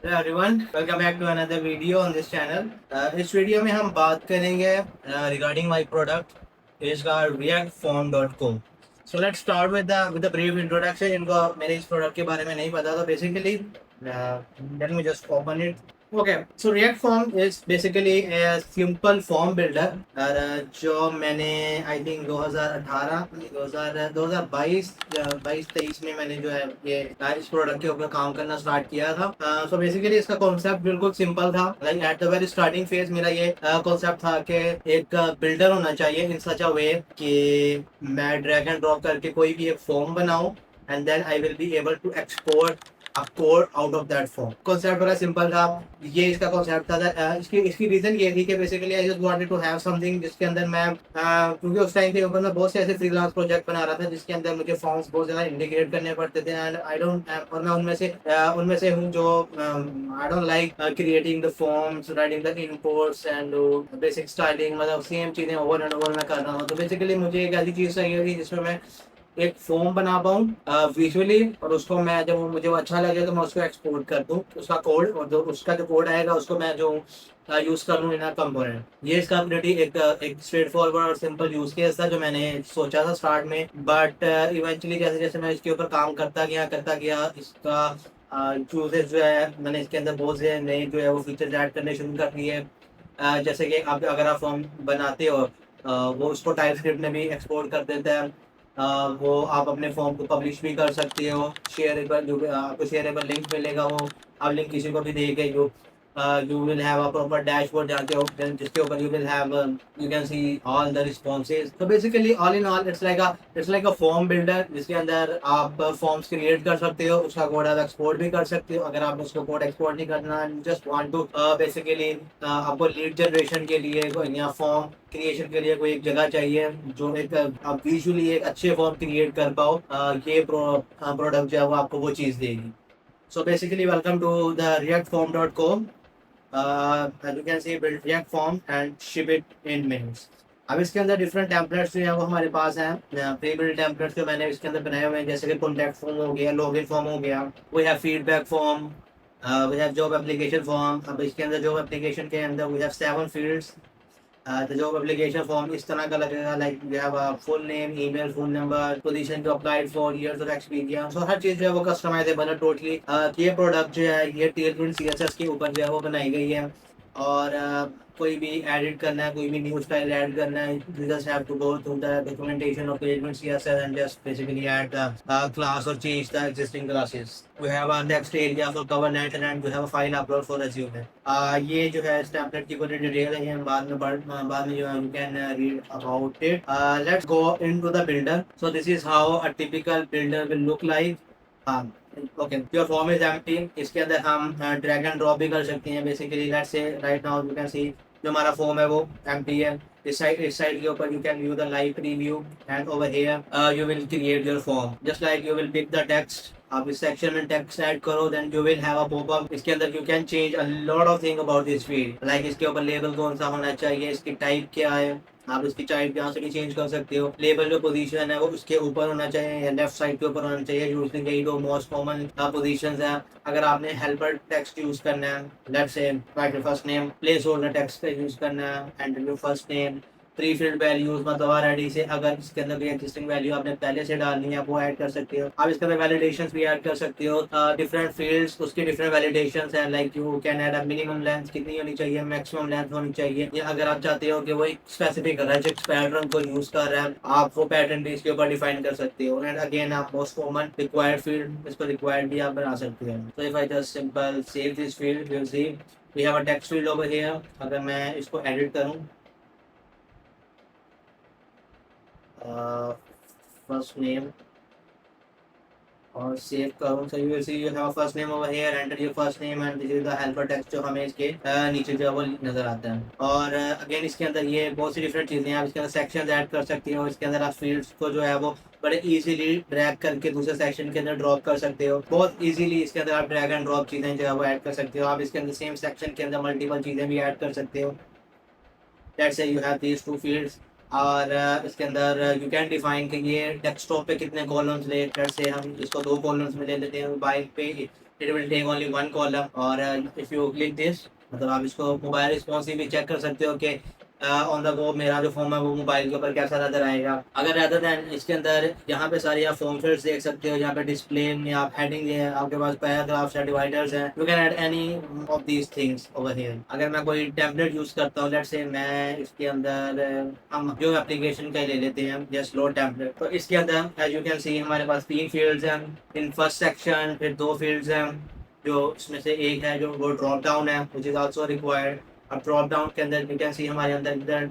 Hello everyone, welcome back to another video on this channel. इस video में हम बात करेंगे regarding my product is reactform.com. So let's start with the brief introduction. इनको मेरे इस product के बारे में नहीं पता तो basically let me just open it. Okay, so React Form is basically a simple form builder जो मैंने आई थिंक 2018 2022 22-23 में मैंने जो है ये इस प्रोडक्ट के ऊपर काम करना स्टार्ट किया था। सो बेसिकली इसका कॉन्सेप्ट बिल्कुल सिंपल था। Like at the very starting phase मेरा ये कॉन्सेप्ट था कि एक बिल्डर होना चाहिए इन सच अ वे कि मैं ड्रैग एंड ड्रॉप करके कोई भी एक फॉर्म बनाऊं and then I will be able to export a code out of that form. Concept बड़ा सिंपल था। ये इसका कॉन्सेप्ट था। इसकी रीजन ये थी कि basically I just wanted to have something जिसके अंदर मैं क्योंकि उस टाइम के ऊपर मैं बहुत से ऐसे फ्रीलांस प्रोजेक्ट बना रहा था जिसके अंदर मुझे फॉर्म्स बहुत ज्यादा इंटीग्रेट करने पड़ते थे एंड आई डोंट और मैं उनमें से हूँ जो I don't like creating the forms, writing the inputs and basic styling, मतलब सेम चीजें ओवर एंड ओवर मैं कर रहा हूँ। तो बेसिकली मुझे एक ऐसी चीज चाहिए थी जिसमें मैं एक फॉर्म बना पाऊँ विजुअली और उसको मैं जब मुझे वो अच्छा लगे तो मैं उसको एक्सपोर्ट कर दूँ उसका कोड, और जो उसका जो कोड आएगा उसको मैं जो यूज कर लूँ इन कंपोनेंट। ये इसका pretty एक स्ट्रेट फॉरवर्ड और सिंपल यूज केस था जो मैंने सोचा था स्टार्ट में, बट इवेंचुअली जैसे जैसे मैं इसके ऊपर काम करता गया इसका यूजेस जो है मैंने इसके अंदर बहुत से नए जो है वो फीचर्स ऐड करने शुरू कर दिए। जैसे कि आप अगर आप फॉर्म बनाते हो वो उसको टाइप स्क्रिप्ट में भी एक्सपोर्ट कर देता है। वो आप अपने फॉर्म को पब्लिश भी कर सकते हो, शेयरेबल जो आपको शेयरेबल लिंक मिलेगा वो आप लिंक किसी को भी देंगे जो you will have a proper dashboard जाके जिसके ऊपर you will have you can see all the responses. तो basically all in all it's like a form builder जिसके अंदर आप फॉर्म्स क्रिएट कर सकते हो, उसका कोड आप एक्सपोर्ट भी कर सकते हो। अगर आप उसको कोड एक्सपोर्ट नहीं करना, जस्ट वांट टू बेसिकली आपको लीड जनरेशन के लिए कोई या फॉर्म क्रिएशन के लिए कोई एक जगह चाहिए जो एक आप विजुअली एक अच्छे फॉर्म क्रिएट कर पाओ, ये प्रोडक्ट जो है वो आपको वो चीज़ देगी। So basically welcome to the reactform.com. As you can see, build React form and ship it in minutes. अब इसके अंदर डिफरेंट टेम्पलेट्स जो है वो हमारे पास हैं। प्री बिल्ड टेम्पलेट्स जो मैंने इसके अंदर बनाए हुए हैं जैसे कि कॉन्टैक्ट फॉर्म हो गया, लॉगिन फॉर्म हो गया, we have feedback form, we have job application form. अब इसके अंदर जॉब एप्लीकेशन के अंदर वी हैव 7 फील्ड्स। तो जॉब एप्लीकेशन फॉर्म इस तरह का लगेगा, like we have full name, email, phone number, position जो applied for, years of experience और हर चीज जो है वो कस्टमाइजेबल है टोटली। ये प्रोडक्ट जो है ये टेलविंड सीएसएस के ऊपर जो है वो बनाई गई है। और कोई भी एडिट करना है, कोई भी न्यू स्टाइल ऐड करना है, you just have to go through the documentation of Tailwind CSS and just basically add the class or change the existing classes. We have a next area for cover letter and we have a file upload for resume. ये जो है इस template की पूरी detail है, ये हम बाद में जो है you can read about it. Let's go into the builder. So this is how a typical builder will look like. Okay, your form is empty. इसके अंदर हम ड्रैग एंड ड्रॉप भी कर सकते हैं। Basically let's say right now you can सी जो हमारा form है वो एम्प्टी है। इस साइड के ऊपर you can view the live preview and over here you will create your form just like you will pick the text. आप इस सेक्शन में टेक्स्ट ऐड करो then you will have a popup. इसके अंदर you can change a lot of thing about this field, like इसके ऊपर label कौन सा होना चाहिए, इसकी टाइप क्या है, आप इसकी टाइप यहाँ से भी चेंज कर सकते हो। लेबल जो पोजीशन है वो उसके ऊपर होना चाहिए या लेफ्ट साइड के ऊपर होना चाहिए। यूजली यही दो मोस्ट कॉमन पोजीशंस हैं। अगर आपने हेल्पर टेक्स्ट यूज करना है, let's say right your first name, place holder text का यूज करना है, enter your first name, pre filled values मतलब आरआईडी से अगर इसके अंदर कोई एग्जिस्टिंग वैल्यू आपने पहले से डालनी है वो ऐड कर सकते हो। आप इसके अंदर वैलिडेशंस भी ऐड कर सकते हो। डिफरेंट फील्ड्स उसकी डिफरेंट वैलिडेशंस हैं, like you can add a minimum length कितनी होनी चाहिए, मैक्सिमम लेंथ होनी चाहिए, या अगर आप चाहते हो कि वो एक स्पेसिफिक रेजिक्स पैटर्न को यूज कर रहा है आप वो पैटर्न भी इसके ऊपर डिफाइन कर सकते हो। एंड अगेन आप मोस्ट कॉमन रिक्वायर्ड फील्ड इसको रिक्वायर्ड भी आप बना सकते हो। So if I just simple save this field you will see we have a text field over here. अगर मैं इसको एडिट करूं first name और सेव करूँ तो you will C you have first name over here, enter your first name and this is the helper text जो हमें इसके नीचे जो है वो नजर आता है। और अगेन इसके अंदर ये बहुत सी डिफरेंट चीज़ें हैं। आप इसके अंदर सेक्शन ऐड कर सकते हो। इसके अंदर आप फील्ड्स को जो है वो बड़े इजीली ड्रैग करके दूसरे सेक्शन के अंदर ड्रॉप कर सकते हो। बहुत इजीली इसके अंदर आप ड्रैग एंड ड्रॉप चीज़ें जो है वो ऐड कर सकते हो। आप इसके अंदर सेम सेक्शन के अंदर मल्टीपल चीज़ें भी ऐड कर सकते हो। Let's say you have these two fields और इसके अंदर यू कैन डिफाइन कि ये डेस्कटॉप पे कितने कॉलम्स ले। लेट्स से हम इसको 2 कॉलम्स में ले लेते हैं, मोबाइल पे it will take only one column. और इफ़ यू क्लिक दिस, मतलब आप इसको मोबाइल रिस्पॉन्सिव भी चेक कर सकते हो कि ऑन द गो मेरा जो फॉर्म है वो मोबाइल के ऊपर कैसा नजर आएगा। अगर रदर दैन इसके अंदर यहाँ पे सारी आप फॉर्म फिल्स देख सकते हो, यहाँ पे डिस्प्ले में आप हेडिंग है, आपके पास पैराग्राफ्स है, डिवाइडर्स हैं, you can add any of these things over here. अगर मैं कोई टेम्पलेट यूज करता हूँ, लेट्स से मैं इसके अंदर हम जो एप्लीकेशन का ले लेते हैं जस्ट लोड टेम्पलेट, तो इसके अंदर एज यू कैन सी हमारे पास 3 फील्ड्स हैं इन फर्स्ट सेक्शन, फिर 2 फील्ड्स हैं जो इसमें से एक है जो वो ड्रॉप डाउन है विच इज आल्सो रिक्वायर्ड। अब ड्रॉप डाउन के अंदर यू कैन सी हमारे अंदर इधर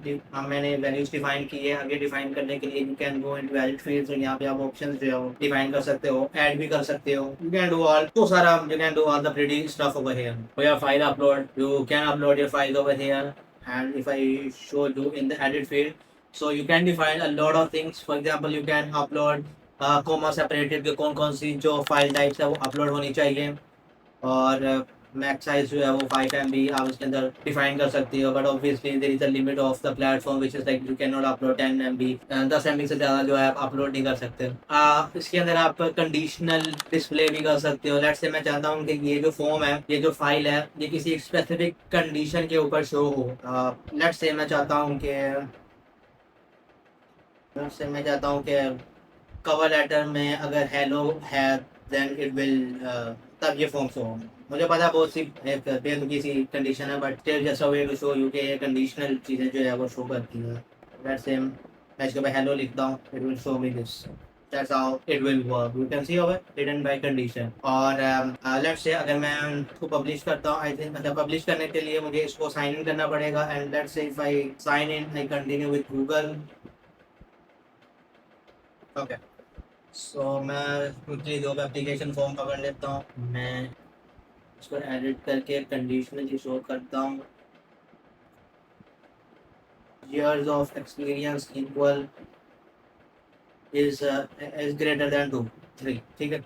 मैंने वैल्यूज डिफाइन की है। आगे डिफाइन करने के लिए you can go into edit fields, और यहाँ पे आप ऑप्शंस जो है वो डिफाइन कर सकते हो, ऐड भी कर सकते हो। यू कैन डू ऑल तो सारा, you can do all the pretty stuff over here. For your file upload, you can upload your file over here, and if I show you in the edit field, so you can define a lot of things. For example, you can upload comma separated के कौन कौन सी जो file types है वो upload होनी चाहिए, और max size जो है वो 5 MB आप इसके अंदर डिफाइन कर सकती हो। But obviously there is a limit of the platform which is like you can not upload 10 MB, 10 MB से ज़्यादा जो है आप अपलोड नहीं कर सकते। इसके अंदर आप कंडीशनल डिस्प्ले भी कर सकते हो। लेट्स से मैं चाहता हूँ कि ये जो फॉर्म है, ये जो फाइल है, ये किसी स्पेसिफिक कंडीशन के ऊपर शो हो। लेट्स से मैं चाहता हूँ कि कवर लेटर में अगर हेलो है देन इट विल, तब ये फॉर्म शो हो। मुझे पता है बहुत सी बेतुकी सी कंडीशन है, but still just a way to show you के ये कंडीशनल चीज़ें जो है वो शो करती हैं। लेट्स से मैं इसके ऊपर हेलो लिखता हूँ, it will show me this, that's how it will work. You can C over hidden bye condition. और लेट्स से अगर मैं इसको पब्लिश करता हूँ, आई थिंक अच्छा पब्लिश करने के लिए मुझे इसको साइन इन करना पड़ेगा। And let's say if I sign in, I continue with Google. Okay, so मैं क्विकली जो एप्लीकेशन फॉर्म पकड़ लेता हूँ, मैं इसको एडिट करके कंडीशनली शो करता हूँ। years of experience equal is greater than 2 3, ठीक है।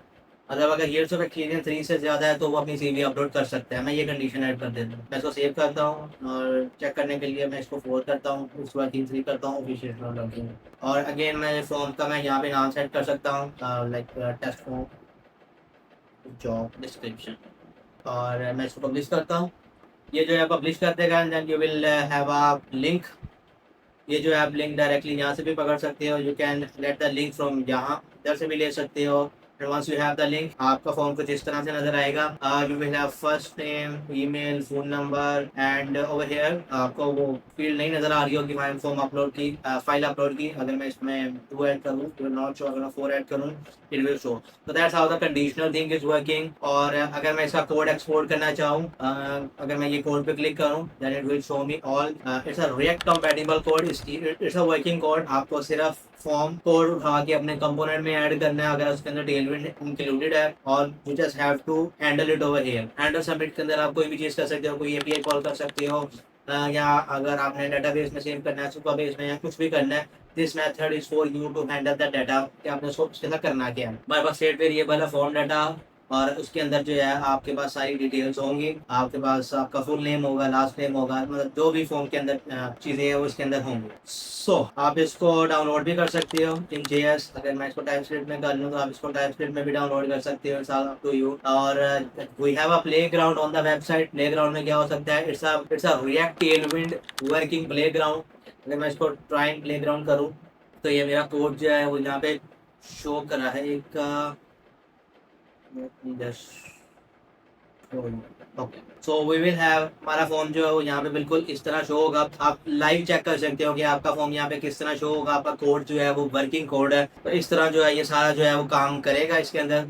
मतलब अगर years of experience 3 से ज़्यादा है तो वो अपनी CV अपलोड कर सकते हैं। मैं ये कंडीशन ऐड कर देता हूँ, मैं इसको सेव करता हूँ और चेक करने के लिए मैं इसको 4 करता हूँ, उसके बाद 3 करता हूँ, ऑफिशियल। और अगेन मैं फॉर्म का मैं यहाँ पे नाम सेट कर सकता हूँ like test form job description, और मैं इसको पब्लिश करता हूँ। ये जो है पब्लिश कर देगा, then you will have a link. ये जो है आप लिंक डायरेक्टली यहाँ से भी पकड़ सकते हो, you can let the link from यहाँ इधर से भी ले सकते हो। And once you have the link, आपका फॉर्म कुछ इस तरह से नजर आएगा। You will have first name, email, phone number, and over here आपको वो फील्ड नहीं नजर आ रही होगी फाइल फॉर्म अपलोड की, फाइल अपलोड की। अगर मैं इसमें 2 ऐड करूँ तो नॉट शो, अगर मैं 4 ऐड करूँ इट विल शो। तो that's how the conditional thing is working. और अगर मैं इसका कोड एक्सपोर्ट करना चाहूँ, अगर मैं ये कोड पे क्लिक करूँ, then it will show me all. It's a react compatible code, it's a working code. आपको सिर्फ फॉर्म कोड उठा के अपने कंपोनेंट में ऐड करना है अगर उसके अंदर टेलविंड इंक्लूडेड है, और you just have to handle it over here. Handle submit के अंदर आप कोई भी चीज़ कर सकते हो, कोई एपीआई कॉल कर सकते हो, या अगर आपने डाटाबेस में सेव करना है, सुपरबेस में, या कुछ भी करना है, this method is for you to handle the data कि आपने उसको उसके साथ करना क्या है। हमारे पास स्टेट वेरिएबल है फॉर्म डाटा, और उसके अंदर जो है आपके पास सारी डिटेल्स होंगी। आपके पास आपका फुल नेम होगा, लास्ट नेम होगा, मतलब जो भी फॉर्म के अंदर चीज़ें हैं वो उसके अंदर होंगी। सो आप इसको डाउनलोड भी कर सकते हो इन JS। अगर मैं इसको टाइपस्क्रिप्ट में कर लूँ तो आप इसको टाइपस्क्रिप्ट में भी डाउनलोड कर सकते हो, इट्स अप टू यू। और we have a playground on the website. Playground में क्या हो सकता है, it's a react Tailwind working playground. अगर मैं इसको ट्राई एंड प्लेग्राउंड करूँ तो ये मेरा कोड जो है वो यहाँ पे शो करा है एक okay. So we will have हमारा फॉर्म जो है वो यहाँ पे बिल्कुल इस तरह शो होगा। आप लाइव चेक कर सकते हो कि आपका फॉर्म यहाँ पे किस तरह शो होगा। आपका कोड जो है वो वर्किंग कोड है, तो इस तरह जो है ये सारा जो है वो काम करेगा इसके अंदर।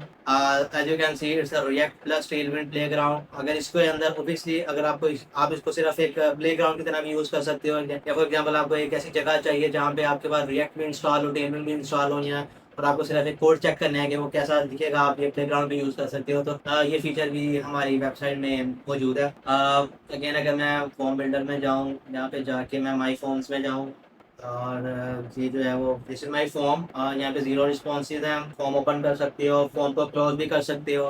As you can see it's a react plus Tailwind playground. अगर इसको अंदर ऑब्वियसली अगर आपको आप इसको सिर्फ एक प्लेग्राउंड की तरह भी यूज कर सकते हो, या फॉर एग्जाम्पल आपको एक ऐसी जगह चाहिए जहाँ पे आपके पास रिएक्ट भी इंस्टॉल हो, टेलविंड भी इंस्टॉल हो, या और आपको सिर्फ एक कोड चेक करना है कि वो कैसा दिखेगा, आप ये प्लेग्राउंड भी यूज़ कर सकते हो। तो ये फीचर भी हमारी वेबसाइट में मौजूद है। अगेन अगर मैं फॉर्म बिल्डर में जाऊँ, यहाँ पे जाके मैं माई फॉर्म्स में जाऊँ, और ये जो है वो दिस इज माई फॉर्म। यहाँ पे 0 रिस्पॉन्सेज हैं। फॉर्म ओपन कर सकते हो, फॉर्म को क्लोज भी कर सकते हो,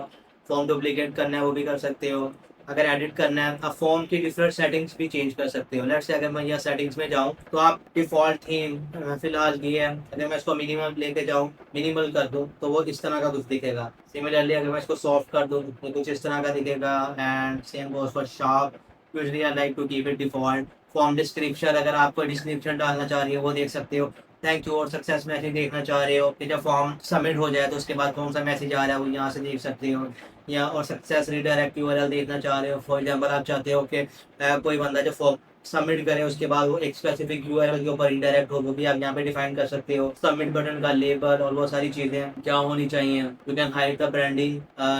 फॉर्म डुप्लीकेट करना है वो भी कर सकते हो। अगर एडिट करना है, आप फॉर्म की डिफरेंट सेटिंग्स भी चेंज कर सकते हो। लेट्स से अगर मैं यहाँ सेटिंग्स में जाऊँ तो आप डिफॉल्ट थीम फिलहाल ये है, अगर मैं इसको मिनिमल लेके जाऊँ, मिनिमल कर दूँ तो वो इस तरह का कुछ दिखेगा। सिमिलरली अगर मैं इसको सॉफ्ट कर दूँ तो कुछ इस तरह का दिखेगा। And same goes for sharp, usually I like to keep it default. Form description, अगर आपको डिस्क्रिप्शन डालना चाह रही हो वो देख सकते हो। थैंक यू और सक्सेस मैसेज देखना चाह रहे हो कि जब फॉर्म सबमिट हो जाए तो उसके बाद कौन सा मैसेज आ रहा है वो यहाँ से देख सकते हो। या और सक्सेस रीडायरेक्ट यूआरएल देखना चाह रहे हो, फॉर एग्जांपल आप चाहते हो कि कोई बंदा जो फॉर्म सबमिट करे उसके बाद वो एक स्पेसिफिक यूआरएल के ऊपर इंडायरेक्ट हो, वो भी आप यहाँ पे डिफाइन कर सकते हो। सबमिट बटन का लेबल और वो सारी चीज़ें क्या होनी चाहिए। You can hide the branding,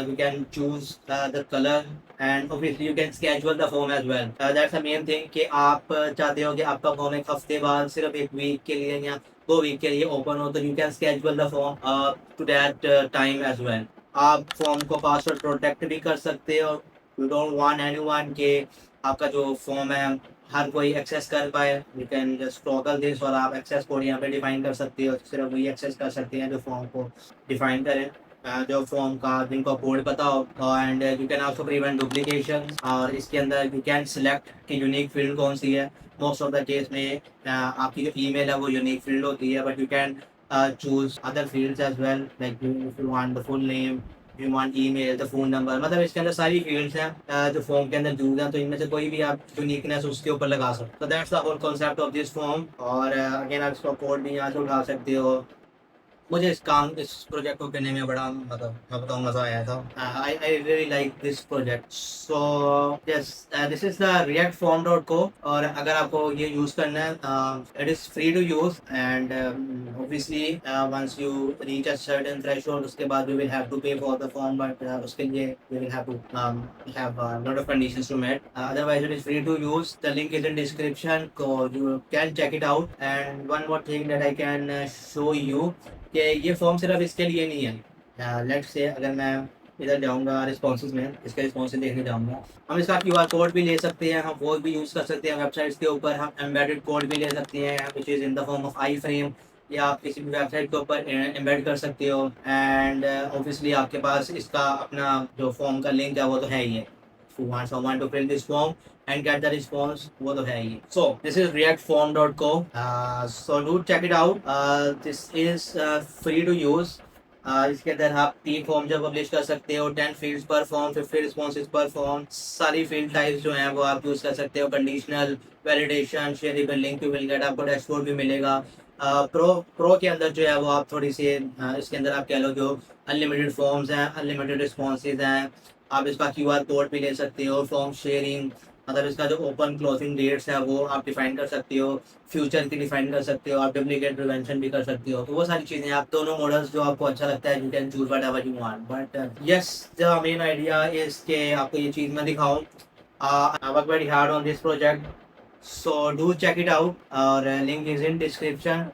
you can choose the colour and obviously you can schedule the form as well. That's the main thing कि आप चाहते हो कि आपका फॉर्म एक हफ्ते बाद सिर्फ एक वीक के लिए या 2 वीक के लिए ओपन हो, तो you can schedule the form to that time as well. आप फॉर्म को पासवर्ड प्रोटेक्ट भी कर सकते हो। यू डोंट वांट एनीवन के आपका जो फॉर्म है हर कोई एक्सेस कर पाए। You can just toggle this और आप एक्सेस कोड यहाँ पे डिफाइन कर सकते हो, सिर्फ वही एक्सेस कर सकते हैं जो फॉर्म को डिफाइन करें, जो फॉर्म का जिनको कोड पता हो। And you can also prevent duplication, और इसके अंदर यू कैन सिलेक्ट कि यूनिक फील्ड कौन सी है। मोस्ट ऑफ द केस में आपकी जो ईमेल है वो यूनिक फील्ड होती है, but you can choose other fields as well, like if you want the full name, you want email, the phone number, मतलब इसके अंदर सारी फील्ड्स हैं जो फॉर्म के अंदर यूज हैं, तो इनमें से कोई भी आप यूनिकनेस उसके ऊपर लगा सकते हो। तो that's the whole concept of this form. और अगेन आप इसका कोड भी यहाँ से उठा सकते हो। मुझे इस प्रोजेक्ट को करने में बड़ा मतलब मैं बताऊँ मज़ा आया था। I I really like this project. So yes, this is the React form dot co. और अगर आपको ये यूज़ करना है, it is free to use and obviously once you reach a certain threshold उसके बाद you will have to pay for the form, but उसके लिए you will have to have a lot of conditions to meet. Otherwise, it is free to use. The link is in description, so you can check it out. And one more thing that I can show you कि ये form सिर्फ इसके लिए नहीं है। Let's say अगर मैं इधर जाऊंगा रिस्पॉन्सेज में, इसके रिस्पॉन्सेज देखने जाऊंगा, हम इसका क्यूआर कोड भी ले सकते हैं, हम वो भी यूज़ कर सकते हैं वेबसाइट्स के ऊपर। हम एम्बेडेड कोड भी ले सकते हैं which is in the form of I frame, या आप किसी भी वेबसाइट के ऊपर एम्बेड कर सकते हो। एंड ऑब्वियसली आपके पास इसका अपना जो फॉर्म का लिंक है वो तो है ही है। If you want someone to fill this form and get the response, वो तो है ही। So this is reactform.co. So do check it out. This is free to use. इसके अंदर आप 3 फॉर्म जो पब्लिश कर सकते हो, 10 फील्ड्स पर फॉर्म, 50 रिस्पॉन्सेज पर फॉर्म। सारी फील्ड टाइप्स जो हैं वो आप यूज़ कर सकते हो। Conditional, validation, shareable link you will get, आपको डैशबोर्ड भी मिलेगा। प्रो के अंदर जो है वो आप थोड़ी सी इसके अंदर आप कह लो जो अनलिमिटेड फॉर्म्स हैं, अनलिमिटेड रिस्पॉन्सेज हैं। आप इसका क्यूआर कोड भी ले सकते हो। फॉर्म शेयरिंग, मतलब इसका जो ओपन क्लोजिंग डेट्स है वो आप डिफाइन कर सकते हो, फ्यूचर की डिफाइन कर सकते हो, आप डुप्लीकेट प्रिवेंशन भी कर सकते हो। तो वो सारी चीज़ें आप दोनों मॉडल्स जो आपको अच्छा लगता है, you can choose whatever you want. But yes, the main idea is के आपको ये चीज़ मैं दिखाऊँ। I work very hard on this project, so do check it out और लिंक इज इन डिस्क्रिप्शन।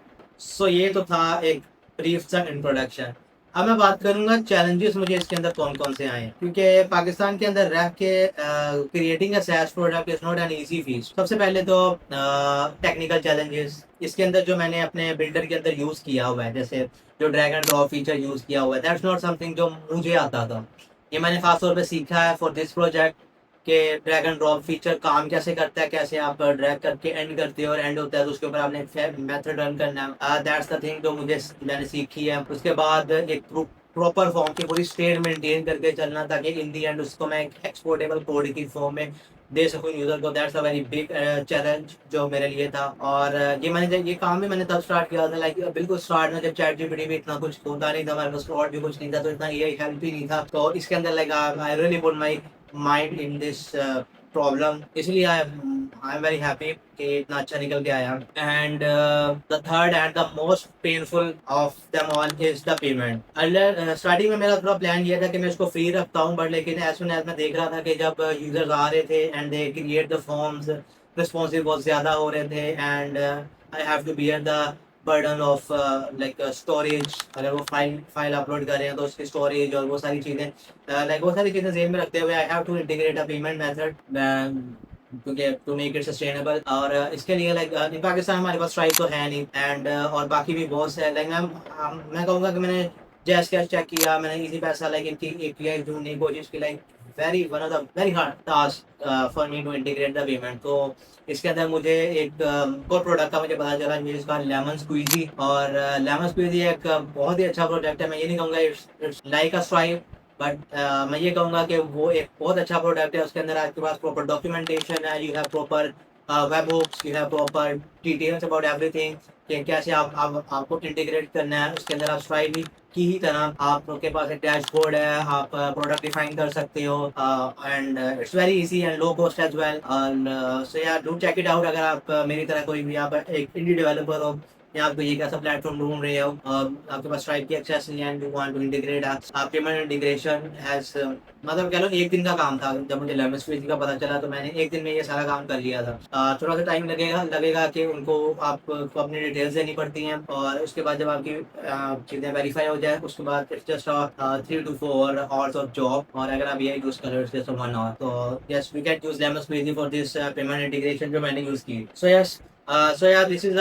सो ये तो था एक ब्रीफ सा इंट्रोडक्शन। अब मैं बात करूंगा चैलेंजेस मुझे इसके अंदर कौन कौन से आए हैं, क्योंकि पाकिस्तान के अंदर रह के creating a SaaS product is not an easy fees. सबसे पहले तो टेक्निकल चैलेंजेस इसके अंदर जो मैंने अपने बिल्डर के अंदर यूज़ किया हुआ है, जैसे जो drag and drop feature use किया हुआ है, दैट्स नॉट समथिंग जो मुझे आता था। ये मैंने खास तौर पे सीखा है फॉर दिस प्रोजेक्ट कि ड्रैग एंड ड्रॉप फीचर काम कैसे करता है, कैसे आप ड्रैग करके एंड करते हो और एंड होता है तो उसके ऊपर आपने मेथड रन करना है। दैट्स द थिंग जो मैंने सीखी है। उसके बाद एक प्रॉपर फॉर्म की पूरी स्टेट मेंटेन करके चलना, ताकि इन दी एंड उसको मैं एक एक्सपोर्टेबल कोड की फॉर्म में दे सकूँ यूज़र को। That's a very big challenge जो मेरे लिए था। और ये काम भी मैंने तब स्टार्ट किया था, लाइक बिल्कुल स्टार्ट में, जब ChatGPT भी इतना कुछ होता नहीं था, हमारे पास क्लाउड भी कुछ नहीं था, तो इतना ये हेल्प भी नहीं था। तो इसके अंदर like I really put my mind in this problem, इसलिए आई एम वेरी हैप्पी कि इतना अच्छा निकल के आया। And the third and the most painful of them all is the payment. Earlier starting में मेरा थोड़ा प्लान ये था कि मैं इसको फ्री रखता हूँ, बट लेकिन एज सुन एज मैं देख रहा था कि जब यूजर्स आ रहे थे and they create the forms, responsive बहुत ज़्यादा हो रहे थे, and I have to bear the burden of like storage. अगर वो फाइल अपलोड कर रहे हैं तो उसकी स्टोरेज और वो सारी चीज़ें लाइक वो सारी चीज़ें जेब में रखते हुए I have to integrate a payment method क्योंकि टू मेक इट सस्टेनेबल। और इसके लिए लाइक इन पाकिस्तान हमारे पास स्ट्राइक तो है नहीं, एंड और बाकी भी बहुत से लाइक मैं कहूँगा कि मैंने जैस कैश चेक किया, मैंने इजी पैसा लाइक इनकी API ढूंढने की कोशिश की, like very one of the very hard task for me to integrate the payment. तो इसके अंदर मुझे एक और प्रोडक्ट का मुझे पता चला जिसका लेमन स्क्वीजी, और लेमन स्क्वीजी एक बहुत ही अच्छा प्रोडक्ट है। मैं ये नहीं कहूँगा it's like a stripe, but मैं ये कहूँगा कि वो एक बहुत अच्छा प्रोडक्ट है। उसके अंदर आपके पास प्रॉपर डॉक्यूमेंटेशन है, you have proper web hooks, you have proper details about everything कि कैसे आपको इंटीग्रेट करना है। उसके अंदर आप स्ट्राइप की ही तरह आपके पास एक डैशबोर्ड है, आप प्रोडक्ट डिफाइन कर सकते हो, and it's very easy and low cost as well. So यार डू चेक इट आउट। अगर आप मेरी तरह कोई भी आप एक इंडी डेवलपर हो या आप कोई एक ऐसा प्लेटफॉर्म ढूंढ रहे हो और आपके पास स्ट्राइप की एक्सेस नहीं है and you want to integrate payment integration has, मतलब कह लो एक दिन का काम था। जब मुझे लेमन स्क्वीजी का पता चला तो मैंने एक दिन में ये सारा काम कर लिया था। थोड़ा सा टाइम लगेगा कि उनको आपको अपनी डिटेल्स देनी पड़ती हैं, और उसके बाद जब आपकी चीज़ें वेरीफाई हो जाए उसके बाद it's just 3 to 4 hours of job. और अगर आप ये यूज़ करो इट्स जस्ट 1 hour। तो yes we can use lemon squeezy for this payment integration जो मैंने यूज़ की। सो यस सो यार दिस इज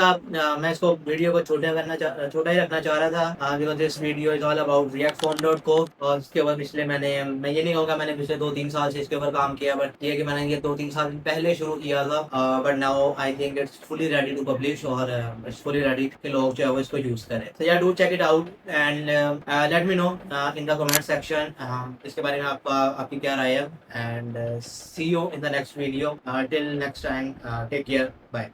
मैं इसको वीडियो को छोटा ही रखना चाह रहा था, because this video is all about react phone dot co. और इसके ऊपर पिछले मैं ये नहीं कहूँगा मैंने पिछले 2-3 साल से इसके ऊपर काम किया, बट ये कि मैंने ये 2-3 साल पहले शुरू किया था, but now I think it's fully ready to publish, और इट्स फुली रेडी कि लोग जो है वो इसको यूज करें। तो यार do check it out and let me know in the comment section इसके बारे में आपकी क्या राय है। And see you in the next video. Till next time, take care, bye.